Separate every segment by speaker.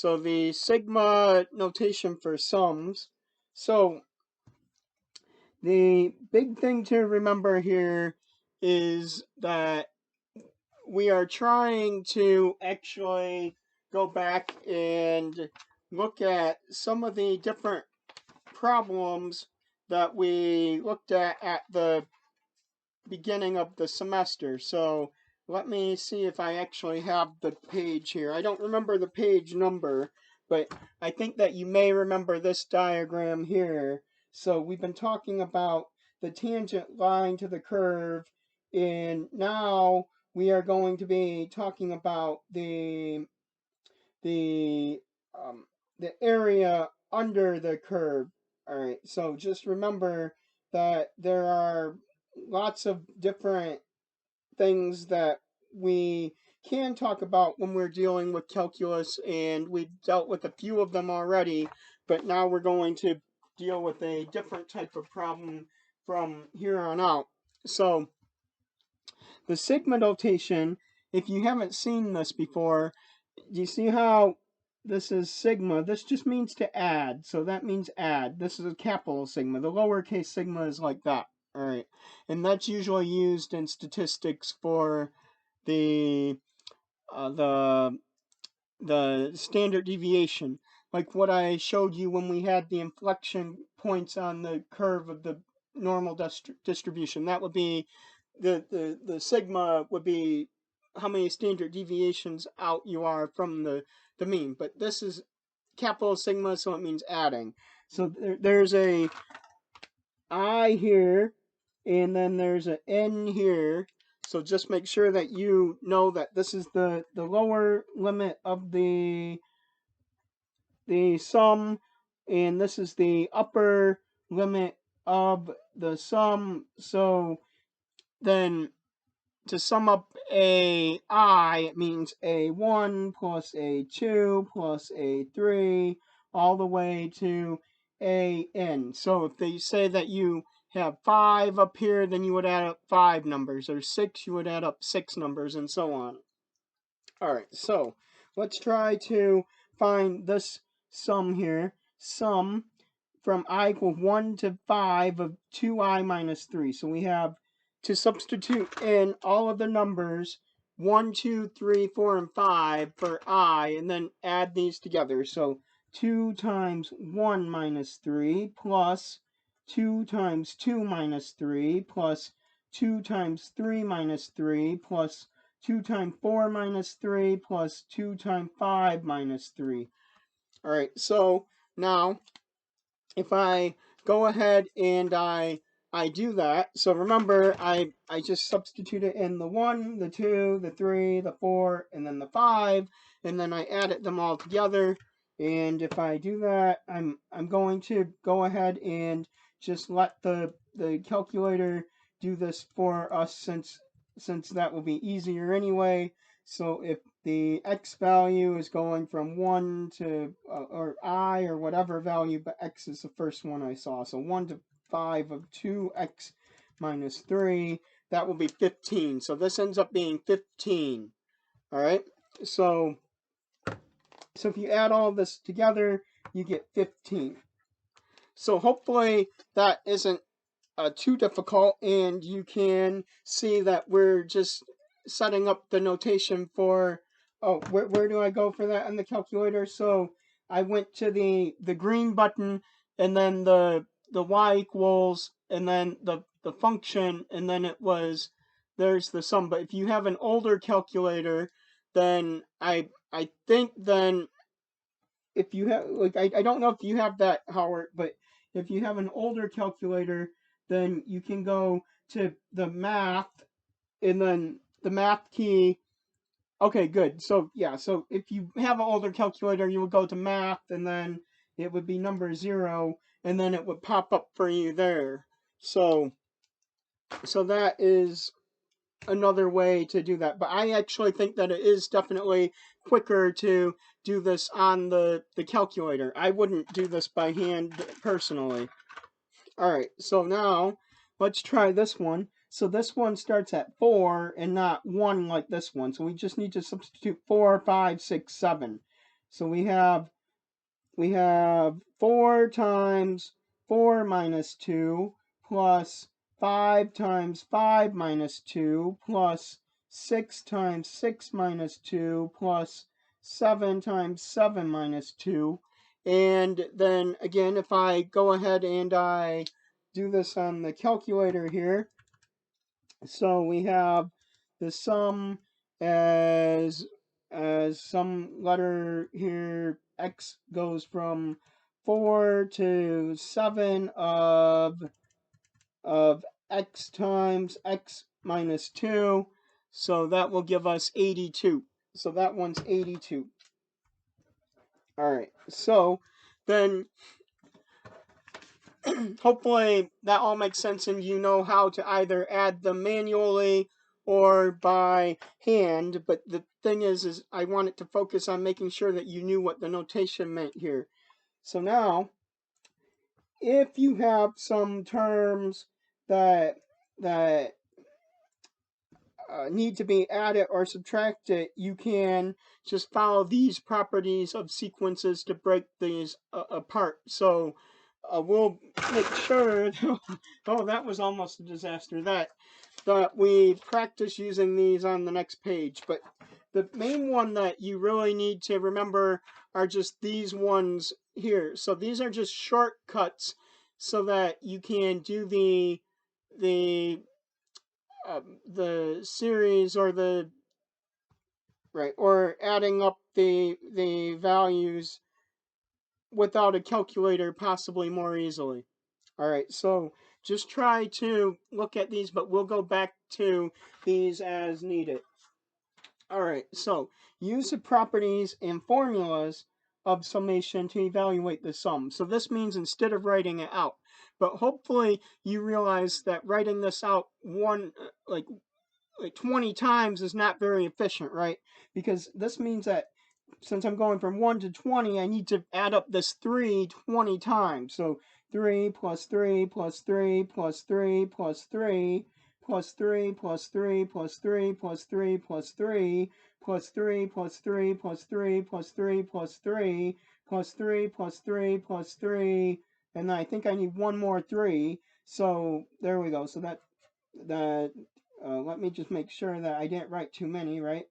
Speaker 1: So the sigma notation for sums. So the big thing to remember here is that we are trying to actually go back and look at some of the different problems that we looked at the beginning of the semester. So let me see if I actually have the page here. I don't remember the page number, but I think that you may remember this diagram here. So we've been talking about the tangent line to the curve, and now we are going to be talking about the um, the area under the curve. All right, so just remember that there are lots of different things that we can talk about when we're dealing with calculus, and we've dealt with a few of them already, but now we're going to deal with a different type of problem from here on out. So the sigma notation, if you haven't seen this before, do you see how this is sigma? This just means to add. So that means add. This is a capital sigma. The lowercase sigma is like that. All right. And that's usually used in statistics for the uh, the the standard deviation, like what I showed you when we had the inflection points on the curve of the normal distribution. That would be the sigma would be how many standard deviations out you are from the mean. But this is capital sigma, so it means adding. So there's a I here, and then there's an N here. So just make sure that you know that this is the lower limit of the sum, and this is the upper limit of the sum. So then to sum up a I, it means a1 plus a2 plus a3 all the way to an. So if they say that you have 5 up here, then you would add up 5 numbers, or 6, you would add up 6 numbers, and so on. All right, so let's try to find this sum here. Sum from I equals 1 to 5 of 2i minus 3. So we have to substitute in all of the numbers 1, 2, 3, 4, and 5 for I, and then add these together. So 2 times 1 minus 3 plus 2 times 2 minus 3 plus 2 times 3 minus 3 plus 2 times 4 minus 3 plus 2 times 5 minus 3. All right, so now if I go ahead and I do that, so remember I just substituted in the 1, the 2, the 3, the 4, and then the 5, and then I added them all together. And if I do that, I'm going to go ahead and just let the calculator do this for us, since that will be easier anyway. So if the x value is going from 1 to, or I, or whatever value, but x is the first one I saw. So 1 to 5 of 2x minus 3, that will be 15. So this ends up being 15. All right. So if you add all of this together, you get 15. So hopefully that isn't too difficult, and you can see that we're just setting up the notation for, oh, where do I go for that in the calculator? So I went to the green button, and then the y equals, and then the function, and then it was, there's the sum. But if you have an older calculator, then I think then, if you have, like, I don't know if you have that, Howard, but if you have an older calculator, then you can go to the math, and then the math key. Okay, good. So yeah, so if you have an older calculator, you would go to math, and then it would be number 0, and then it would pop up for you there. So that is another way to do that. But I actually think that it is definitely quicker to do this on the calculator. I wouldn't do this by hand personally. All right, so now let's try this one. So this one starts at 4 and not 1 like this one. So we just need to substitute 4, 5, 6, 7. So we have 4 times 4 minus 2 plus 5 times 5 minus 2 plus 6 times 6 minus 2 plus 7 times 7 minus 2. And then again, if I go ahead and I do this on the calculator here, so we have the sum as some letter here, x goes from 4 to 7 of x times x minus 2. So that will give us 82. So that one's 82. All right. So then hopefully that all makes sense and you know how to either add them manually or by hand. But the thing is I wanted to focus on making sure that you knew what the notation meant here. So now, if you have some terms that that need to be added or subtracted, you can just follow these properties of sequences to break these apart. So we'll make sure, oh, that was almost a disaster, that we practice using these on the next page. But the main one that you really need to remember are just these ones here. So these are just shortcuts so that you can do the the series or the right or adding up the values without a calculator possibly more easily. All right, so just try to look at these, but we'll go back to these as needed. All right, so use the properties and formulas of summation to evaluate the sum. So this means instead of writing it out, but hopefully you realize that writing this out like 20 times is not very efficient, right? Because this means that since I'm going from 1 to 20, I need to add up this 3 20 times. So 3 plus 3 plus 3 plus 3 plus 3 plus 3 plus 3 plus 3 plus 3 plus 3 plus 3 plus 3 plus 3 plus 3 plus 3 plus 3 plus 3 plus 3, and I think I need one more 3. So there we go. So that let me just make sure that I didn't write too many, right?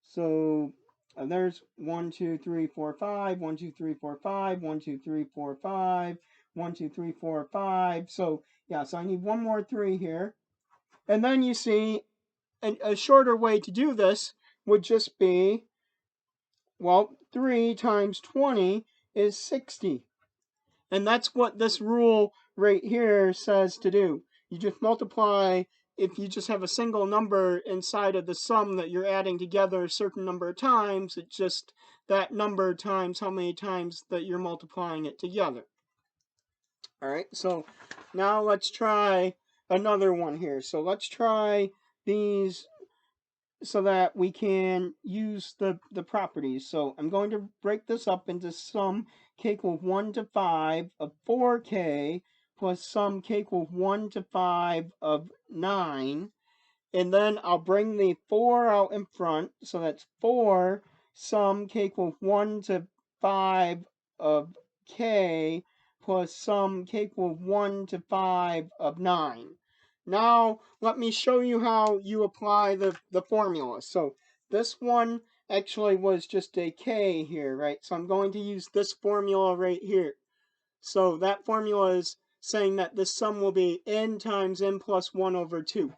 Speaker 1: So there's 1, 2, 3, 4, 5, 1, 2, 3, 4, 5, 1, 2, 3, 4, 5, 1, 2, 3, 4, 5. So yeah, so I need one more 3 here. And then you see a shorter way to do this would just be, well, 3 times 20 is 60. And that's what this rule right here says to do. You just multiply, if you just have a single number inside of the sum that you're adding together a certain number of times, it's just that number times how many times that you're multiplying it together. All right, so now let's try another one here. So let's try these so that we can use the properties. So I'm going to break this up into sum k equals 1 to 5 of 4k plus sum k equals 1 to 5 of 9. And then I'll bring the 4 out in front. So that's 4 sum k equals 1 to 5 of k plus sum k equals 1 to 5 of 9. Now, let me show you how you apply the formula. So this one actually was just a k here, right? So I'm going to use this formula right here. So that formula is saying that this sum will be n times n plus 1 over 2.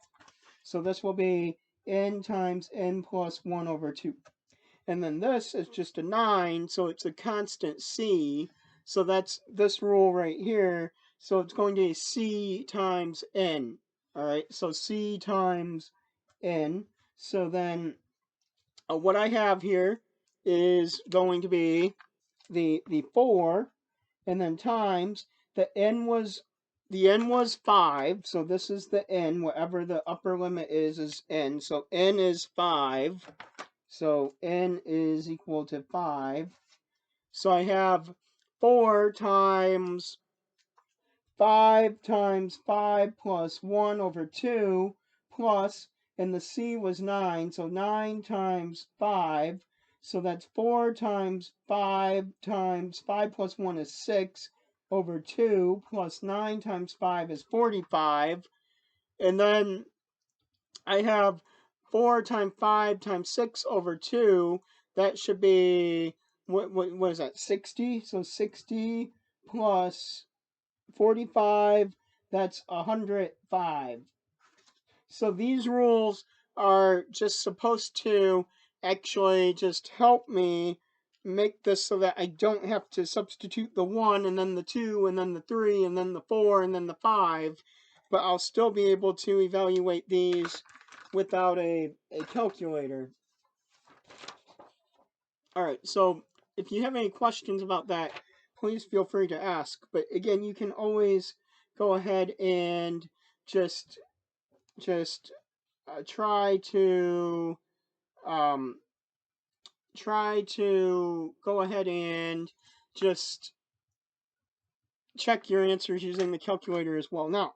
Speaker 1: So this will be n times n plus 1 over 2. And then this is just a 9, so it's a constant c. So that's this rule right here. So it's going to be c times n. All right, so c times n. So then what I have here is going to be the 4, and then times the n was 5, so this is the n, whatever the upper limit is n. So n is 5. So n is equal to 5. So I have 4 times 5 times 5 plus 1 over 2 plus, and the c was 9, so 9 times 5. So that's 4 times 5 plus 1 is 6 over 2 plus 9 times 5 is 45. And then I have 4 times 5 times 6 over 2. That should be, what is that, 60? So 60 plus 45, that's 105. So these rules are just supposed to actually just help me make this so that I don't have to substitute the 1 and then the 2 and then the 3 and then the 4 and then the 5, but I'll still be able to evaluate these without a calculator. Alright, so if you have any questions about that, please feel free to ask. But again, you can always go ahead and just try to go ahead and just check your answers using the calculator as well. Now,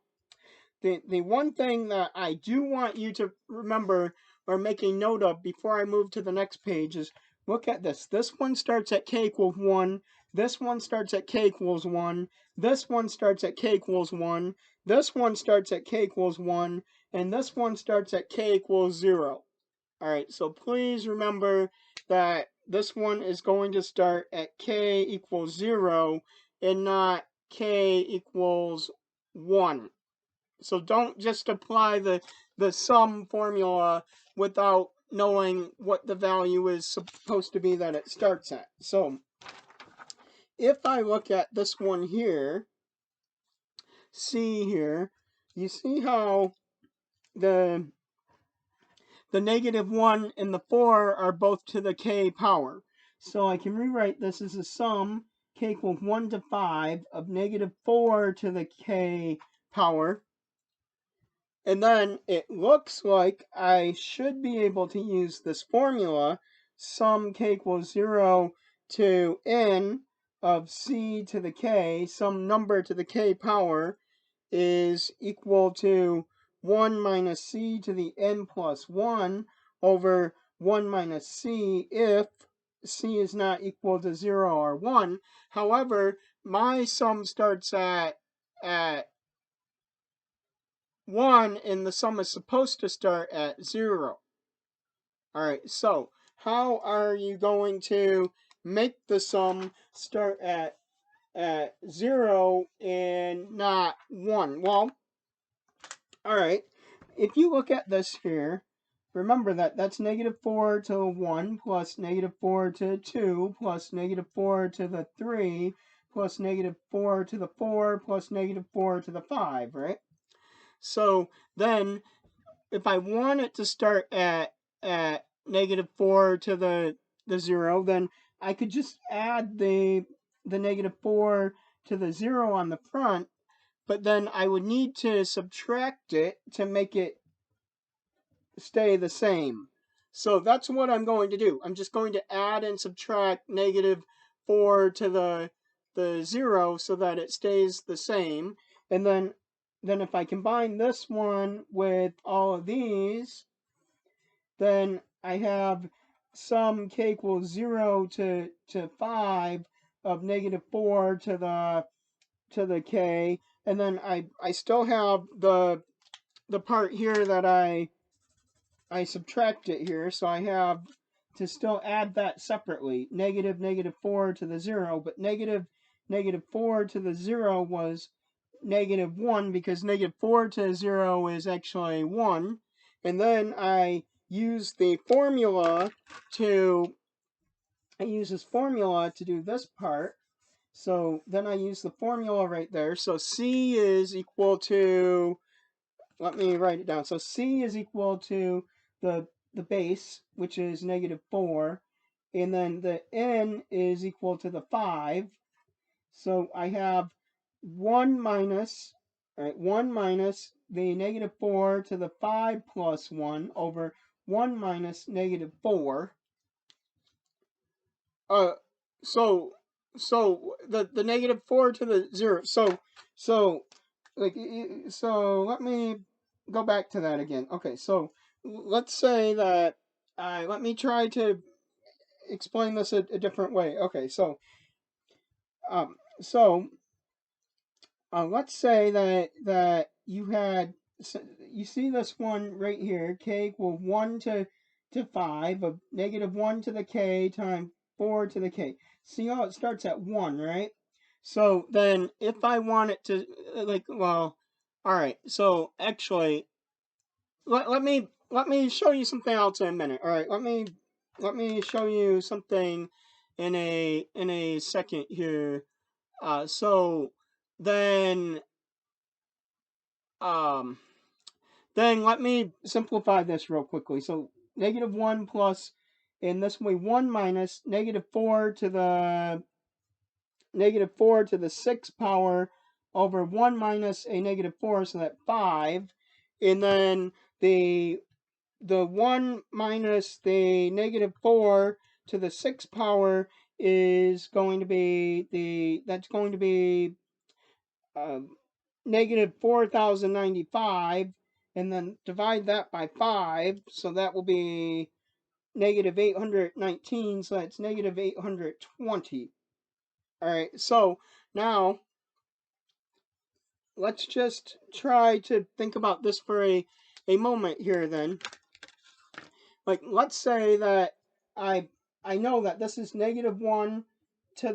Speaker 1: the one thing that I do want you to remember or make a note of before I move to the next page is, look at this. This one starts at k equals 1. This one starts at k equals 1. This one starts at k equals 1. This one starts at k equals 1. And this one starts at k equals 0. Alright, so please remember that this one is going to start at k equals 0 and not k equals 1. So don't just apply the sum formula without knowing what the value is supposed to be that it starts at. So if I look at this one here, C here, you see how the -1 and the 4 are both to the k power. So I can rewrite this as a sum, k equals 1 to 5, of -4 to the k power. And then it looks like I should be able to use this formula, sum k equals 0 to n of c to the k, some number to the k power, is equal to 1 minus c to the n plus 1 over 1 minus c if c is not equal to 0 or 1. However, my sum starts at 1 and the sum is supposed to start at 0. Alright, so how are you going to make the sum start at 0 and not 1? Well, alright, if you look at this here, remember that that's -4 to 1 plus -4 to 2 plus -4 to the 3 plus -4 to the 4 plus -4 to the 5, right? So then if I want it to start at -4 to the 0, then I could just add the -4 to the 0 on the front, but then I would need to subtract it to make it stay the same. So that's what I'm going to do. I'm just going to add and subtract -4 to the 0 so that it stays the same. And then if I combine this one with all of these, then I have sum k equals 0 to 5 of -4 to the k, and then I still have the part here that I subtract it here, so I have to still add that separately, -4 to the 0, but -4 to the 0 was -1 because -4 to 0 is actually 1, and then I use the formula to do this part. So then I use the formula right there. So C is equal to, let me write it down. So C is equal to the base, which is -4, and then the n is equal to the 5. So I have 1 minus, all right, 1 minus the -4 to the 5 plus 1 over 1 minus -4. Uh, so the -4 to the 0. So like so let me go back to that again. Okay, so let's say that let me try to explain this a different way. Okay, um, so let's say that you had, you see this one right here, k equal 1 to 5 of negative 1 to the k times 4 to the k. See how it starts at 1, right? So then if I want it to, like, well, all right, so actually, let me show you something else in a minute. All right, let me show you something in a second here. So then um then let me simplify this real quickly. So negative 1 plus, in this way, 1 minus negative 4 to the 6th power over 1 minus a negative 4, so that 5. And then the 1 minus the negative 4 to the 6th power is going to be that's going to be uh, negative 4,095, and then divide that by 5, so that will be negative 819, so that's negative 820. All right, so now let's just try to think about this for a moment here then. Like, let's say that I I know that this is negative 1 to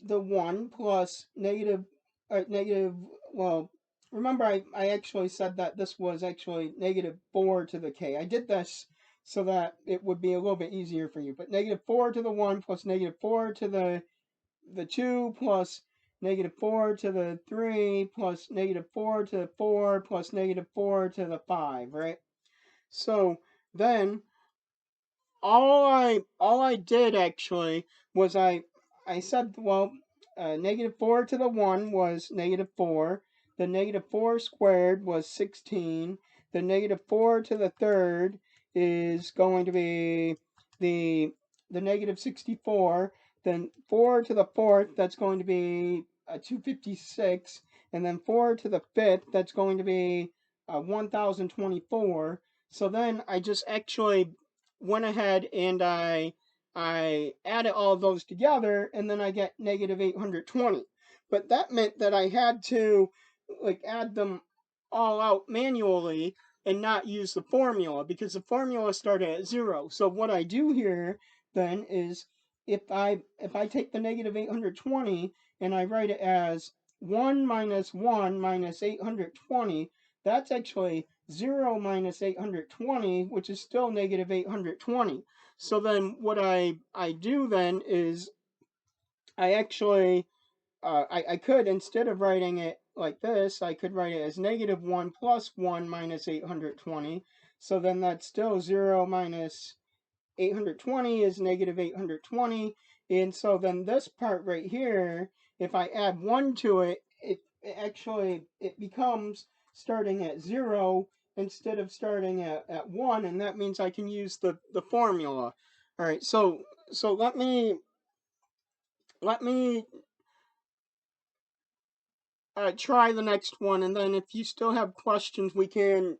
Speaker 1: the 1 plus negative, well, remember I actually said that this was actually negative 4 to the k. I did this so that it would be a little bit easier for you. But negative 4 to the 1 plus negative 4 to the 2 plus negative 4 to the 3 plus negative 4 to the 4 plus negative 4 to the 5, right? So then all I did actually was I said, well, negative 4 to the 1 was negative 4. The negative 4 squared was 16. The negative 4 to the third is going to be the the negative 64. Then 4 to the fourth, that's going to be 256. And then 4 to the fifth, that's going to be 1024. So then I just actually went ahead and I added all those together, and then I get negative 820. But that meant that I had to, like, add them all out manually and not use the formula, because the formula started at 0. So what I do here then is, if I take the negative 820 and I write it as 1 minus 1 minus 820, that's actually 0 minus 820, which is still negative 820. So then what I do then is I actually, I could, instead of writing it like this, I could write it as negative 1 plus 1 minus 820. So then that's still 0 minus 820 is negative 820. And so then this part right here, if I add 1 to it, it actually, it becomes starting at 0 instead of starting at 1, and that means I can use the formula. All right, so let me try the next one, and then if you still have questions, we can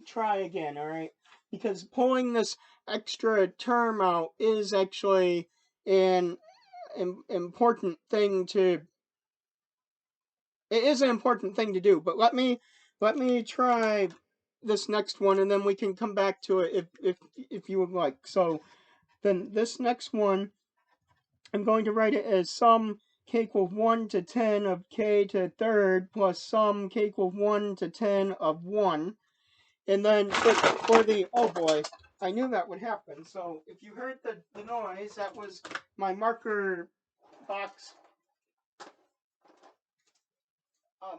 Speaker 1: try again, all right? Because pulling this extra term out is actually an important thing to, it is an important thing to do. But let me try this next one, and then we can come back to it if you would like. So then this next one, I'm going to write it as sum k equals 1 to 10 of k to the third plus sum k equals 1 to 10 of 1. And then for the, oh boy, I knew that would happen. So if you heard the noise, that was my marker box.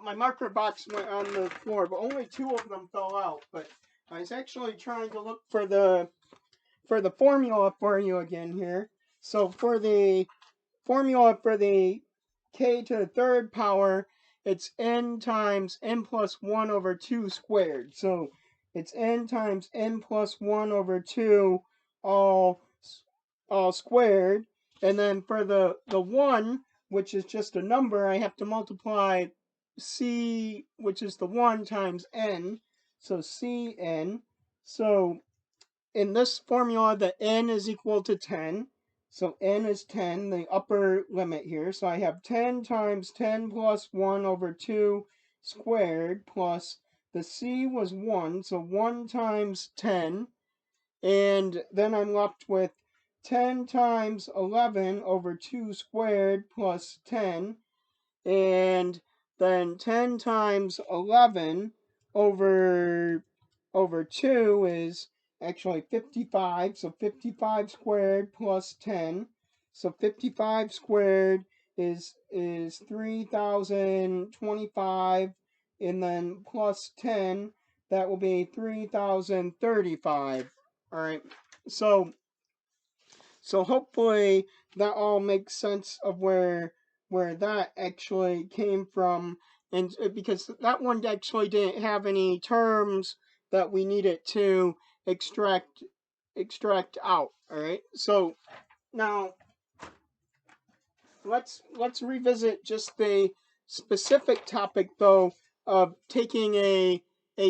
Speaker 1: My marker box went on the floor, but only 2 of them fell out. But I was actually trying to look for the formula for you again here. So for the formula for the k to the third power, it's n times n plus 1 over 2 squared. So it's n times n plus 1 over 2 all all squared. And then for the 1, which is just a number, I have to multiply c, which is the 1, times n. So cn. So in this formula, the n is equal to 10. So n is 10, the upper limit here. So I have 10 times 10 plus 1 over 2 squared plus the c was 1, so 1 times 10. And then I'm left with 10 times 11 over 2 squared plus 10. And then 10 times 11 over 2 is actually 55. So 55 squared plus 10. So 55 squared is 3025, and then plus 10, that will be 3035. All right. So hopefully that all makes sense of where that actually came from, and because that one actually didn't have any terms that we needed to extract out. All right. So now let's revisit just the specific topic though of taking a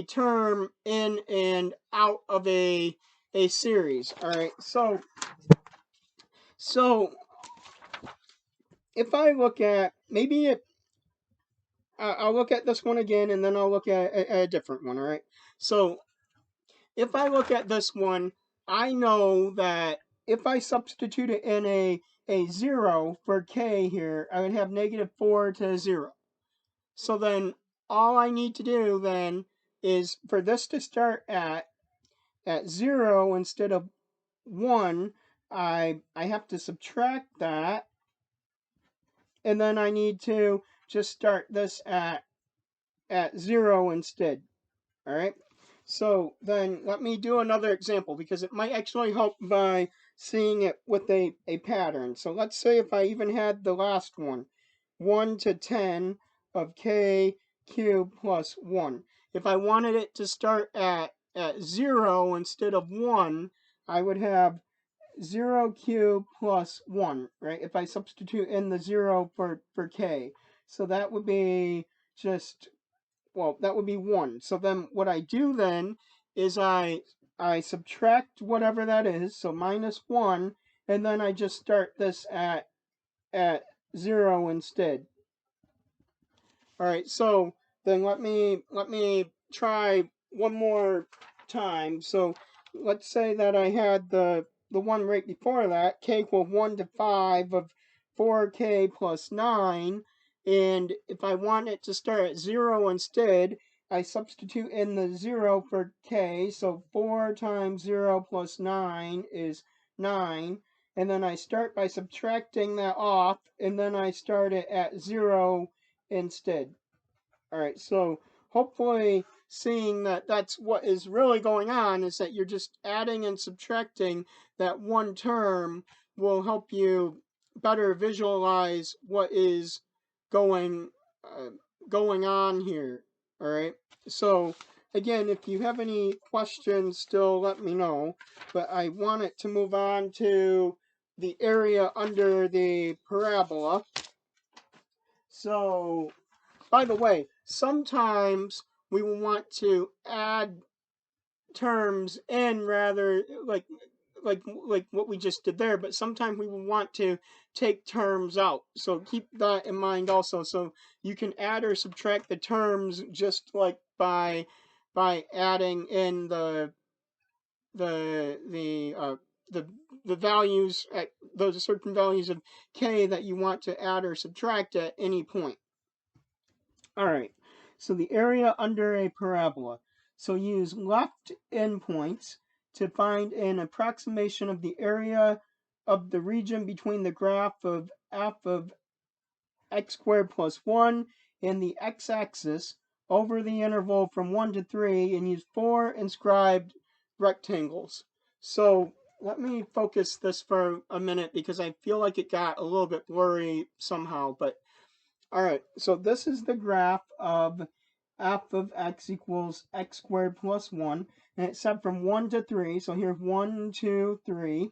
Speaker 1: term in and out of a series. All right. So if I look at maybe it, I'll look at this one again, and then I'll look at a different one. All right. So if I look at this one, I know that if I substitute it in a zero for k here, I would have -4 to 0. So then all I need to do then is for this to start at 0 instead of 1. I have to subtract that, and then I need to just start this at 0 instead. All right. So then let me do another example because it might actually help by seeing it with a pattern. So let's say if I even had the last one, 1 to 10 of k cubed plus 1. If I wanted it to start at 0 instead of 1, I would have 0 cubed plus 1, right? If I substitute in the 0 for k. So that would be just, well, that would be 1. So then what I do then is I subtract whatever that is, so -1, and then I just start this at 0 instead. All right, so then let me try one more time. So let's say that I had the one right before that, k equal 1 to 5 of 4k plus 9, and if I want it to start at 0 instead, I substitute in the 0 for k, so 4 times 0 plus 9 is 9, and then I start by subtracting that off, and then I start it at 0 instead. All right, so hopefully seeing that that's what is really going on is that you're just adding and subtracting that one term will help you better visualize what is going uh, going on here. All right, so again, if you have any questions still, let me know, but I want it to move on to the area under the parabola. So by the way, sometimes we will want to add terms in rather like what we just did there, but sometimes we will want to take terms out. So keep that in mind also. So you can add or subtract the terms just like by adding in the the uh, the the values at those certain values of k that you want to add or subtract at any point. All right, so the area under a parabola. So use left endpoints to find an approximation of the area of the region between the graph of f of x squared plus 1 and the x-axis over the interval from 1 to 3, and use 4 inscribed rectangles. So let me focus this for a minute because I feel like it got a little bit blurry somehow, but all right, so this is the graph of f of x equals x squared plus 1, and it's set from 1 to 3. So here's 1, 2, 3.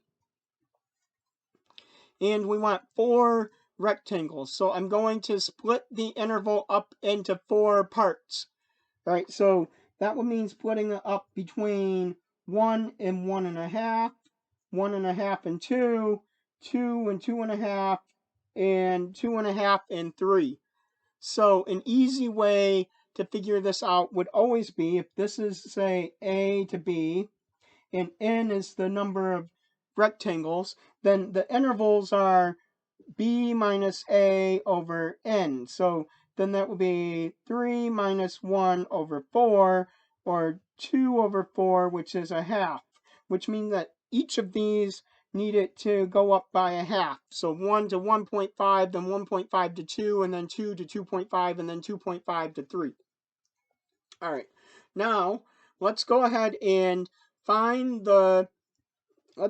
Speaker 1: And we want 4 rectangles. So I'm going to split the interval up into 4 parts. All right, so that would mean splitting it up between 1 and 1.5, 1.5 and 2, 2 and 2.5, and 2.5 and 3. So an easy way to figure this out would always be if this is, say, A to B, and n is the number of rectangles, then the intervals are b minus a over n. So then that would be 3 minus 1 over 4, or 2 over 4, which is a half, which means that each of these needed to go up by a half. So 1 to 1.5, then 1.5 to 2, and then 2 to 2.5, and then 2.5 to 3. All right, now let's go ahead and find the the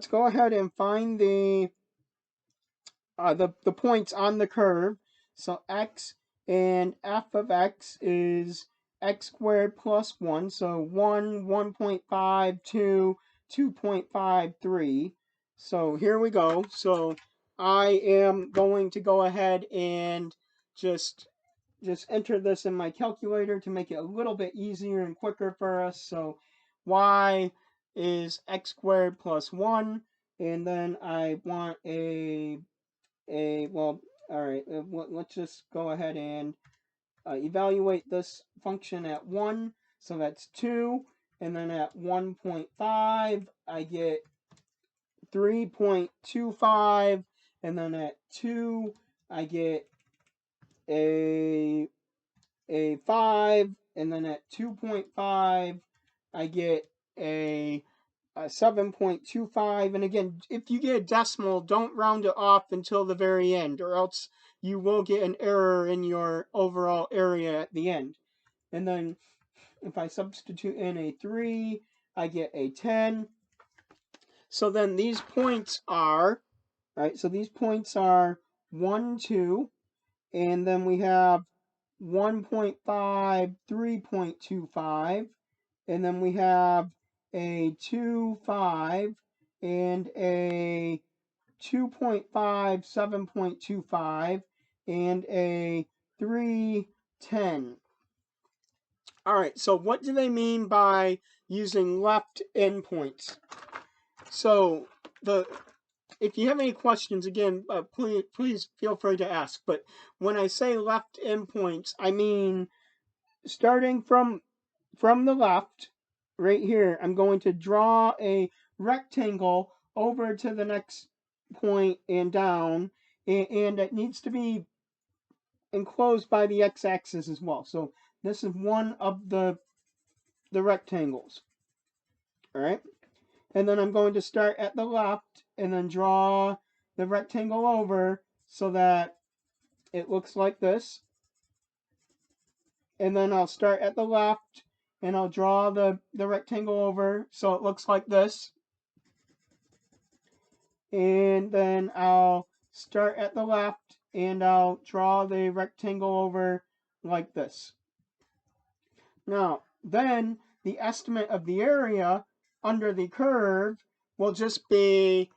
Speaker 1: points on the curve. So x and f of x is x squared plus 1. So 1, 1.5, 2, 2.53. So here we go. So I am going to go ahead and just enter this in my calculator to make it a little bit easier and quicker for us. So y is x squared plus 1, and then I want well, all right, let's just go ahead and evaluate this function at 1, so that's 2, and then at 1.5 I get 3.25, and then at 2 I get a 5, and then at 2.5 I get a 7.25. And again, if you get a decimal, don't round it off until the very end, or else you will get an error in your overall area at the end. And then if I substitute in a 3, I get a 10. So then these points are, right, so these points are 1, 2, and then we have 1.5, 3.25, and then we have a 2, 5, and a 2.5, 7.25, and a 3, 10. All right, so what do they mean by using left endpoints? So if you have any questions, again, please feel free to ask. But when I say left endpoints, I mean starting from the left, right here, I'm going to draw a rectangle over to the next point and down, and it needs to be enclosed by the x-axis as well. So this is one of the rectangles. All right, and then I'm going to start at the left and then draw the rectangle over so that it looks like this. And then I'll start at the left and I'll draw the rectangle over so it looks like this. And then I'll start at the left and I'll draw the rectangle over like this. Now, then the estimate of the area under the curve will just be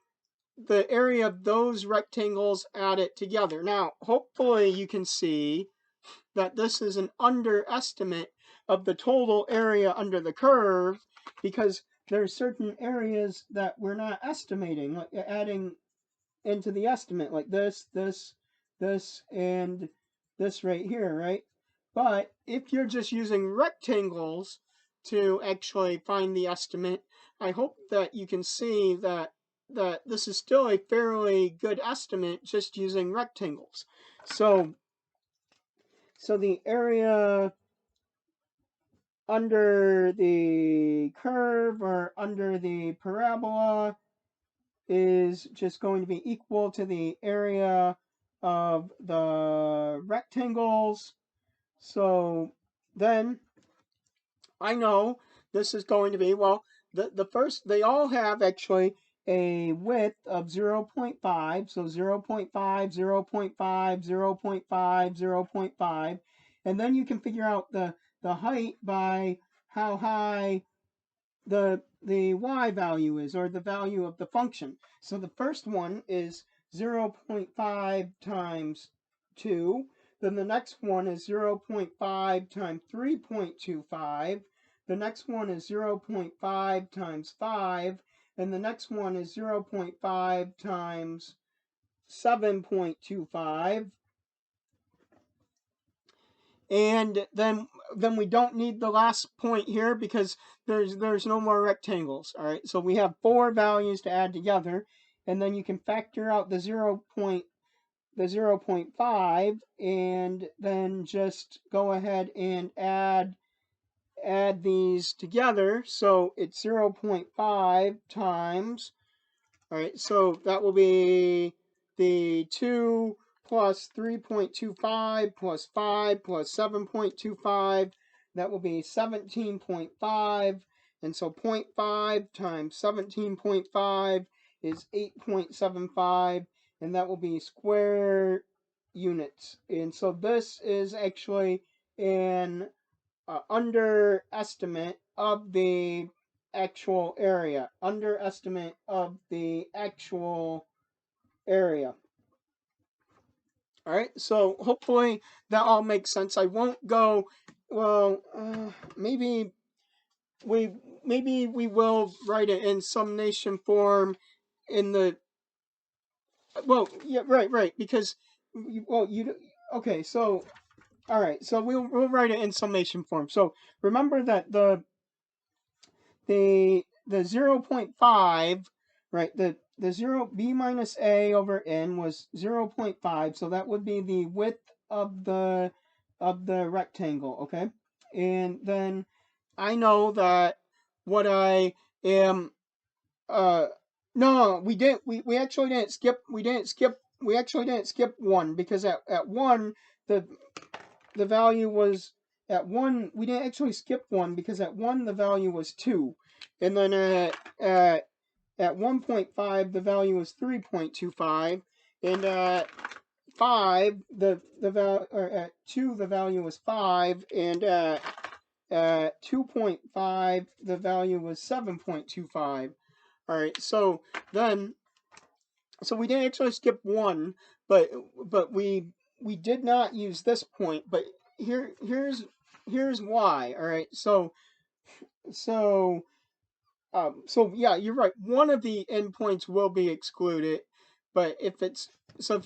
Speaker 1: the area of those rectangles added together. Now, hopefully you can see that this is an underestimate of the total area under the curve, because there are certain areas that we're not estimating, like adding into the estimate, like this, and this right here, right? But if you're just using rectangles to actually find the estimate, I hope that you can see that this is still a fairly good estimate just using rectangles. So the area under the curve or under the parabola is just going to be equal to the area of the rectangles. So then I know this is going to be, well, the first, they all have actually a width of 0.5. So 0.5, 0.5, 0.5, 0.5. And then you can figure out the height by how high the y value is, or the value of the function. So the first one is 0.5 times 2. Then the next one is 0.5 times 3.25. The next one is 0.5 times 5. And the next one is 0.5 times 7.25. And then we don't need the last point here because there's no more rectangles. All right, so we have 4 values to add together, and then you can factor out the 0.5, and then just go ahead and add these together. So it's 0.5 times, all right, so that will be the 2 plus 3.25 plus 5 plus 7.25. That will be 17.5. And so zero point 0.5 times 17.5 is 8.75. And that will be square units. And so this is actually an underestimate of the actual area. Underestimate of the actual area. All right, so hopefully that all makes sense. I won't go. Well, maybe we maybe we will write it in summation form in the. Well, yeah, right, because well, you okay. So all right, so we'll write it in summation form. So remember that the 0.5, right, the 0 b minus a over n was 0.5, so that would be the width of the rectangle, okay? And then I know that what I am uh no, we actually didn't skip we actually didn't skip 1 because at 1 the the value was at 1. We didn't actually skip 1 because at 1 the value was 2, and then at 1.5 the value was 3.25, and at 5 the value, or at 2 the value was 5, and at 2.5 the value was 7.25. All right, so then so we didn't actually skip 1, but we did not use this point. But here's why. All right, so so yeah, you're right. One of the endpoints will be excluded, but if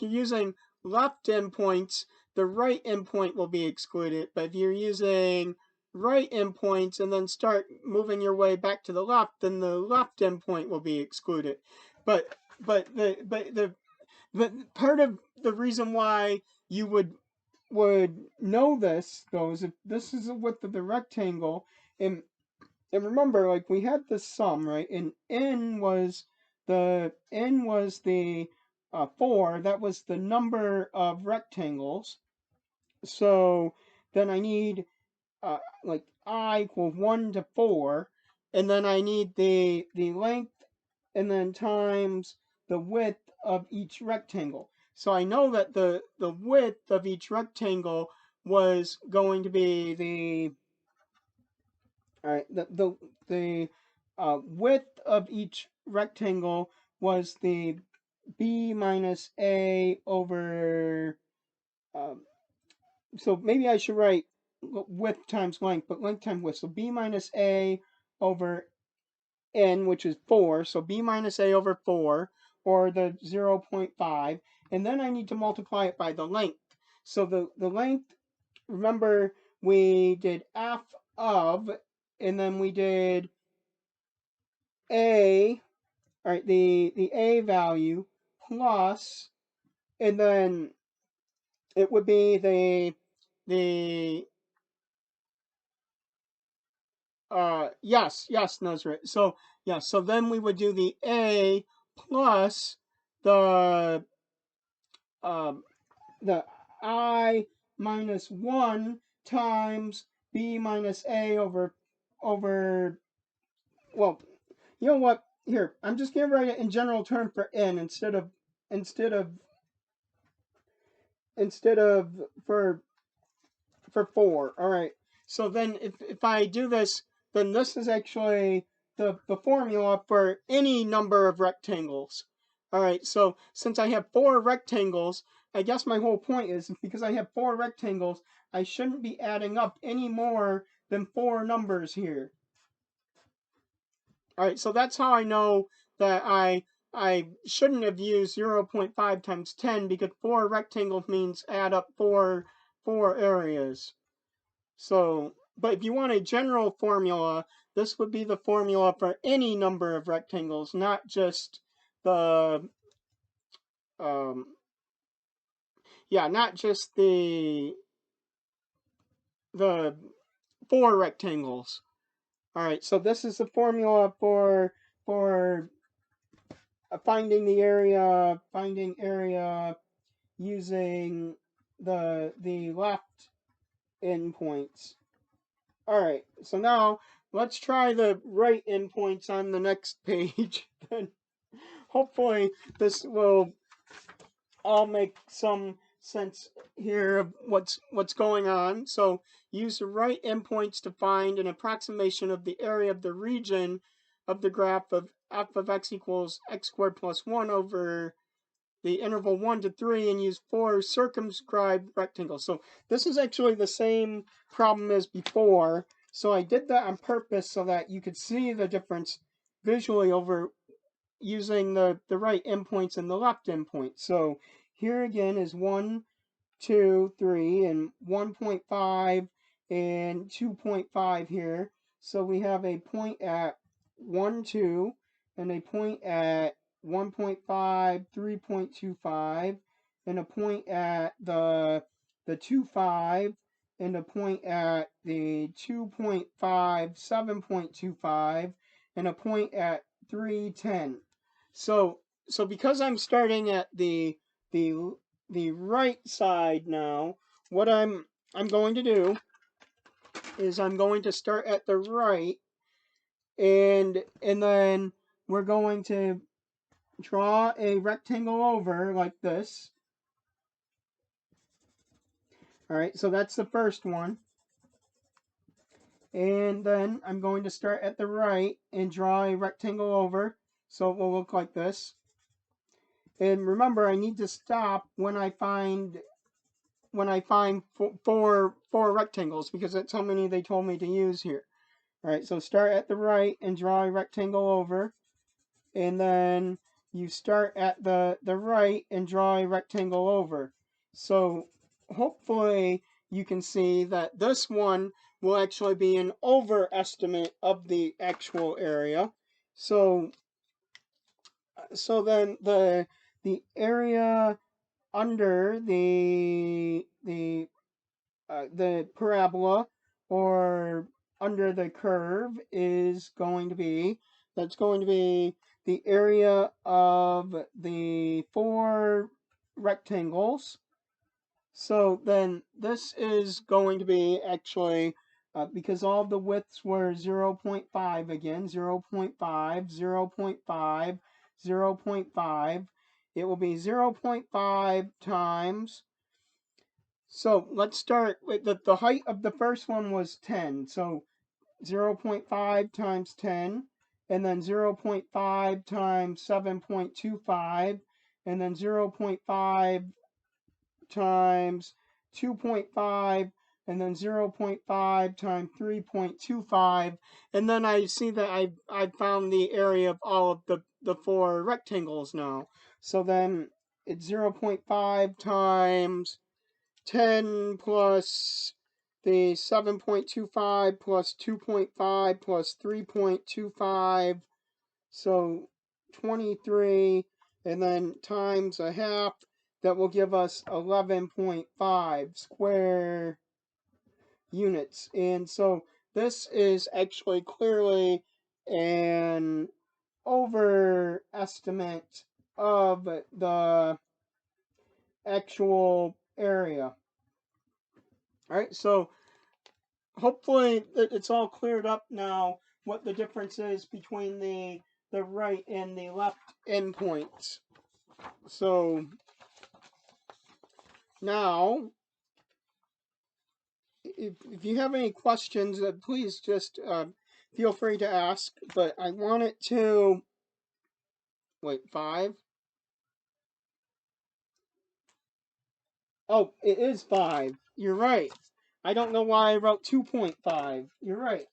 Speaker 1: you're using left endpoints, the right endpoint will be excluded. But if you're using right endpoints and then start moving your way back to the left, then the left endpoint will be excluded. But but part of the reason why you would know this though is if this is the width of the rectangle, and and remember, like we had the sum, right? And n was the 4. That was the number of rectangles. So then I need like I equal 1 to 4, and then I need the length, and then times the width of each rectangle. So I know that the width of each rectangle was going to be the all right, the width of each rectangle was the b minus a over. Um, so maybe I should write width times length, but length times width. So b minus a over n, which is 4. So b minus a over 4, or the 0.5, and then I need to multiply it by the length. So the length. Remember, we did f of, and then we did a, all right, the a value plus, and then it would be the yes, Nazareth. So yeah, so then we would do the a plus the um the I minus 1 times b minus a over well, you know what? Here, I'm just gonna write it in general term for n instead of instead of for 4. All right. So then if I do this, then this is actually the formula for any number of rectangles. All right. So since I have 4 rectangles, I guess my whole point is because I have 4 rectangles, I shouldn't be adding up any more than 4 numbers here. All right. So that's how I know that I shouldn't have used 0.5 times 10 because 4 rectangles means add up four areas. So, but if you want a general formula, this would be the formula for any number of rectangles, not just the um, not just the 4 rectangles. All right, so this is the formula for finding area using the left endpoints. All right, so now let's try the right endpoints on the next page. Then hopefully this will all make some sense here of what's going on. So use the right endpoints to find an approximation of the area of the region of the graph of f of x equals x squared plus 1 over the interval 1 to 3 and use 4 circumscribed rectangles. So this is actually the same problem as before. So I did that on purpose so that you could see the difference visually over using the right endpoints and the left endpoint. So here again is 1, 2, 3, and 1.5 and 2.5 here. So we have a point at 1, 2, and a point at 1.5, 3.25, and a point at the 2, 5, and a point at the 2.5, 7.25, and a point at 310. So because I'm starting at the the right side now, what I'm going to do is I'm going to start at the right, and then we're going to draw a rectangle over like this. All right, so that's the first one. And then I'm going to start at the right and draw a rectangle over, so it will look like this. And remember, I need to stop when I find four rectangles because that's how many they told me to use here. All right, so start at the right and draw a rectangle over, and then you start at the right and draw a rectangle over. So hopefully you can see that this one will actually be an overestimate of the actual area. So then the area under the parabola or under the curve is going to be the area of the 4 rectangles. So then this is going to be actually because all the widths were 0.5 again, 0.5, 0.5, 0.5. It will be 0.5 times. So let's start with the height of the first one was 10. So 0.5 times 10, and then 0.5 times 7.25, and then 0.5 times 2.5, and then 0.5 times 3.25. And then I see that I found the area of all of the 4 rectangles now. So then it's 0.5 times 10 plus the 7.25 plus 2.5 plus 3.25, so 23, and then times a half, that will give us 11.5 square units. And so this is actually clearly an overestimate of the actual area. All right, so hopefully it's all cleared up now what the difference is between the right and the left endpoints. So now, if you have any questions, please just feel free to ask. But I want it to wait 5. Oh, it is 5. You're right. I don't know why I wrote 2.5. You're right.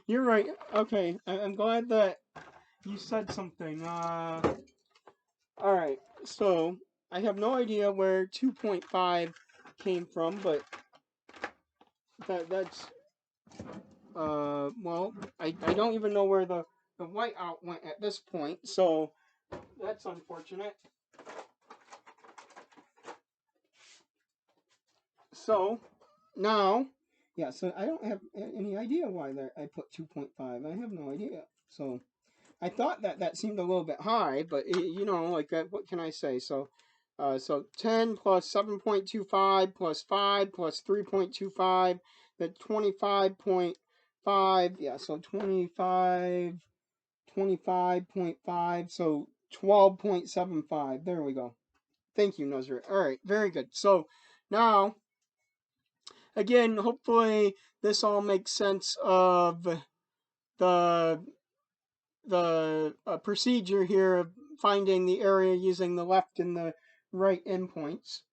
Speaker 1: You're right. Okay, I'm glad that You said something. All right. So I have no idea where 2.5 came from, but that's well, I don't even know where the whiteout went at this point, so that's unfortunate. So now, yeah, so I don't have any idea why there I put 2.5. I have no idea. So I thought that seemed a little bit high, but you know, like what can I say? So 10 plus 7.25 plus 5 plus 3.25, that's 25.5. Yeah, so 25.5, so 12.75. There we go. Thank you, Nuzzer. All right, very good. So now, again, hopefully this all makes sense of the procedure here of finding the area using the left and the right endpoints.